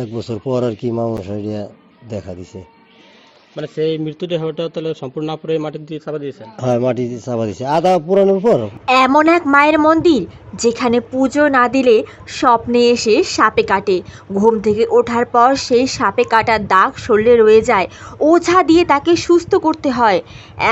এক বছর পর আর কি মামুসাইয়া দেখা দিছে। মানে সেই মৃতদেহটা তাহলে সম্পূর্ণ না পুরো মাটি দিয়ে চাপা দিয়েছেন? হ্যাঁ, মাটি চাপা দিছে আধা পুরানোর পর। এমন এক মায়ের মন্দির যেখানে পুজো না দিলে স্বপ্নে এসে সাপে কাটে, ঘুম থেকে ওঠার পর সেই সাপে কাটার দাগ শরীরে রয়ে যায়, ওঝা দিয়ে তাকে সুস্থ করতে হয়।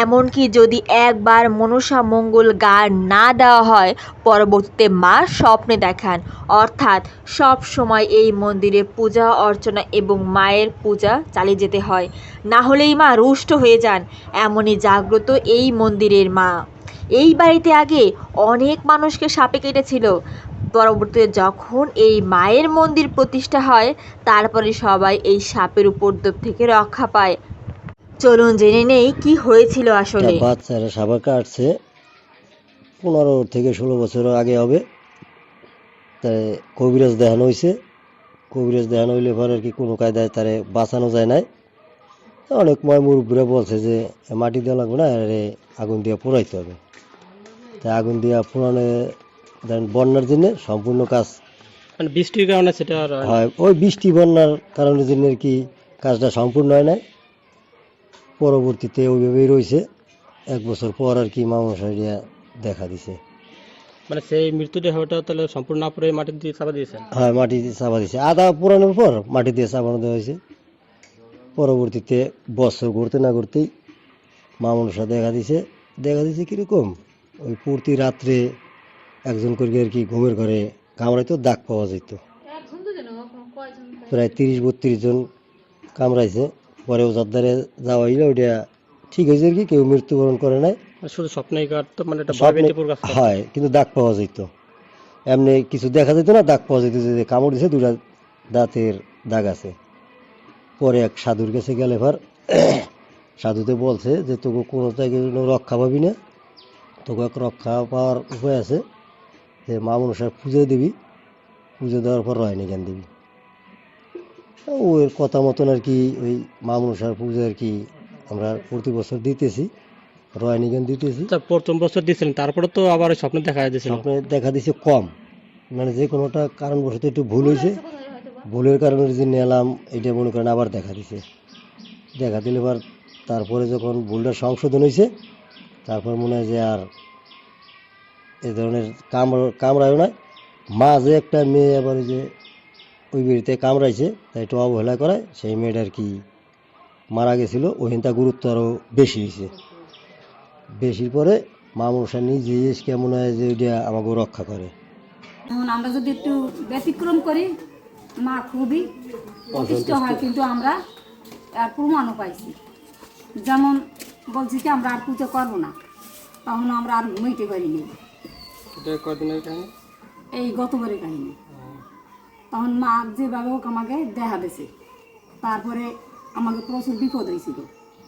এমনকি যদি একবার মনসা মঙ্গল গান না দেওয়া হয়, পরবর্তীতে মা স্বপ্নে দেখান। অর্থাৎ সব সময় এই মন্দিরে পূজা অর্চনা এবং মায়ের পূজা চালিয়ে যেতে হয়, না হলেই মা রুষ্ট হয়ে যান। এমনই জাগ্রত এই মন্দিরের মা। এই বাড়িতে আগে অনেক মানুষকে সাপে কেটেছিল। পরবর্তীতে যখন এই মায়ের মন্দির প্রতিষ্ঠা হয়, তারপরে সবাই এই সাপের উপদ্রব থেকে রক্ষা পায়। চলুন জেনে নেই কি হয়েছিল আসলে। বাচ্চারা সাপে কাটছে 15 থেকে 16 বছর আগে হবে। তাই কবিরাজ দেখানো হয়েছে। কবিরাজ দেখানো হইলে পরে আর কি কোনো কায়দায় তারে বাঁচানো যায় নাই। অনেক মুরব্বীরা বলছে যে মাটি দেওয়া লাগবে না, আরে আগুন দিয়ে পোড়াইতে হবে। তাই আগুন দিয়ে পোড়ানো দেন বন্যার জন্য সম্পূর্ণ কাজ মানে বৃষ্টির কারণে সেটা আর হয় না। হয়। ওই বৃষ্টি বন্যার কারণের জন্য আর কি কাজটা সম্পূর্ণ হয় নাই। পরবর্তীতে ওইভাবেই রয়েছে। এক বছর পর আর কি মামুসাইয়া দেখা দিছে। মানে সেই মৃতদেহটা তাহলে সম্পূর্ণ না পুরো মাটি দিয়ে চাপা দিয়েছেন? হ্যাঁ, মাটি দিয়ে চাপা দিছে আধা পুরানোর পর মাটি দিয়ে চাপানো দেওয়া হয়েছে। পরবর্তীতে বছর ঘুরতে না ঘুরতেই মামুসা দেখা দিছে কিরকম ওই প্রতি রাত্রে একজন করে আর কি ঘুমের ঘরে কামড়াইতো, দাগ পাওয়া যেত। প্রায় 30-32 জন কামড়াইছে। পরে ওজার দ্বারে যাওয়া হইলে ওইটা ঠিক হয়েছে আর কি, কেউ মৃত্যুবরণ করে নাই। মানে শুধু স্বপ্নেই কাটতো, মানে এটা স্বপ্নে ভয়ভীতির প্রকাশ করতো। হয়, কিন্তু দাগ পাওয়া যেত। এমনি কিছু দেখা যেত না, দাগ পাওয়া যেত যে কামড় দিছে, 2টা দাঁতের দাগ আছে। পরে এক সাধুর কাছে গেলে এবার সাধুতে বলছে যে তোকে কোনো জায়গায় রক্ষা পাবি না, তোকে এক রক্ষা পাওয়ার উপায় আছে যে মামুসার পুজো দিবি, পুজো দেওয়ার পর রয়নি জ্ঞান দিবি। ওর কথা মতন আর কি ওই মামুসার পুজো আর কি আমরা প্রতি বছর দিতেছি, রয়নি জ্ঞান দিতেছি। তা প্রথম বছর দিয়েছিলেন, তারপরে তো আবার ওই স্বপ্নে দেখা দিয়েছিল। স্বপ্নে দেখা দিছে কম, মানে যে কোনোটা কারণবশত একটু ভুল হয়েছে, ভুলের কারণে যে নিলাম এটা মনে করেন আবার দেখা দিলে এবার তারপরে যখন ভুলটা সংশোধন হয়েছে, তারপর মনে হয় যে আর এই ধরনের কামড়ায়ও না। মা যে একটা মেয়ে আবার ওই যে ওই বাড়িতে কামড়াইছে, তাই একটু অবহেলা করায়, সেই মেয়েটার কি মারা গেছিলো। ওইখানটা গুরুত্ব আরও বেশি হয়েছে। বেশির পরে মামুসা নিজে এসে মনে হয় যে ওইটা আমাকে রক্ষা করে। এখন আমরা যদি একটু ব্যতিক্রম করি, মা খুবই অতিষ্ঠ হয়, কিন্তু আমরা আর প্রমাণও পাইছি। যেমন বলছি কি আমরা আর পুজো করবো না, তখন আমরা আর ঘুমাইতে পারিনি। এটা কদিনের কাহিনী? এই গতবারের কাহিনী। তখন মা যেভাবে হোক আমাকে দেখা দিয়েছে। তারপরে আমাকে প্রচুর বিপদ হয়েছিল,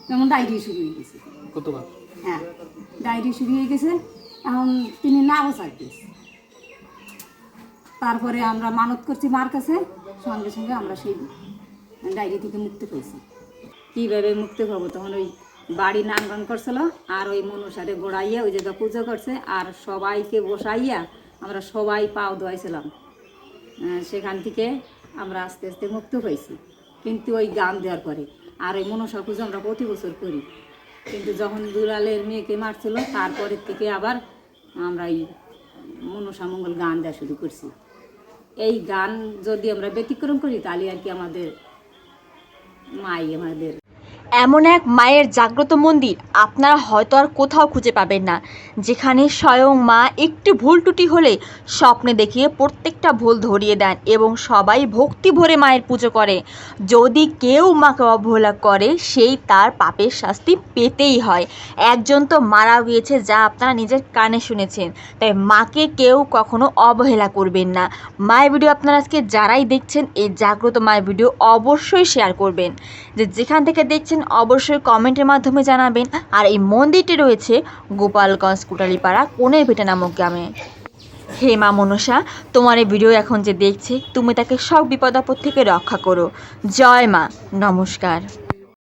যেমন ডায়রিয়া শুরু হয়ে গেছে। কতবার? হ্যাঁ, ডায়রিয়া শুরু হয়ে গেছে। এখন তিনি না বসাইতেছে। তারপরে আমরা মানত করছি মার কাছে, সঙ্গে সঙ্গে আমরা সেই ডায়েরি থেকে মুক্তি পেয়েছি। কীভাবে মুক্তি পাবো, তখন ওই বাড়ি নান গান করছিল, আর ওই মনুষারে গোড়াইয়া ওই জায়গা পুজো করছে, আর সবাইকে বসাইয়া আমরা সবাই পাও ধোয়াইছিলাম। সেখান থেকে আমরা আস্তে আস্তে মুক্তি পেয়েছি। কিন্তু ওই গান দেওয়ার পরে আর ওই মনসা পুজো আমরা প্রতি বছর করি। কিন্তু যখন দুলালের মেয়েকে মারছিল, তারপরের থেকে আবার আমরা এই মনসা মঙ্গল গান দেওয়া শুরু করছি। এই গান যদি আমরা ব্যতিক্রম করি, তাহলে আর কি আমাদের মাই আমাদের। এমন এক মায়ের জাগ্রত মন্দির আপনারা হয়তো আর কোথাও খুঁজে পাবেন না, যেখানে স্বয়ং মা একটু ভুল ত্রুটি হলে স্বপ্নে দেখিয়ে প্রত্যেকটা ভুল ধরিয়ে দেন এবং সবাই ভক্তি ভরে মায়ের পুজো করে। যদি কেউ মাকে অবহেলা করে, সেই তার পাপের শাস্তি পেতেই হয়। একজন তো মারা গিয়েছে, যা আপনারা নিজের কানে শুনেছেন। তাই মাকে কেউ কখনো অবহেলা করবেন না। মায়ের ভিডিও আপনারা আজকে যারাই দেখছেন, এই জাগ্রত মায়ের ভিডিও অবশ্যই শেয়ার করবেন। যেখান থেকে দেখছেন অবশ্যই কমেন্টের মাধ্যমে জানাবেন। আর এই মন্দিরটি রয়েছে গোপালগঞ্জ কোটালীপাড়া কোণেরভিটা নামক গ্রামে। হে মা মনসা, তোমার এই ভিডিও এখন যে দেখছে, তুমি তাকে সব বিপদ আপদ থেকে রক্ষা করো। জয় মা। নমস্কার।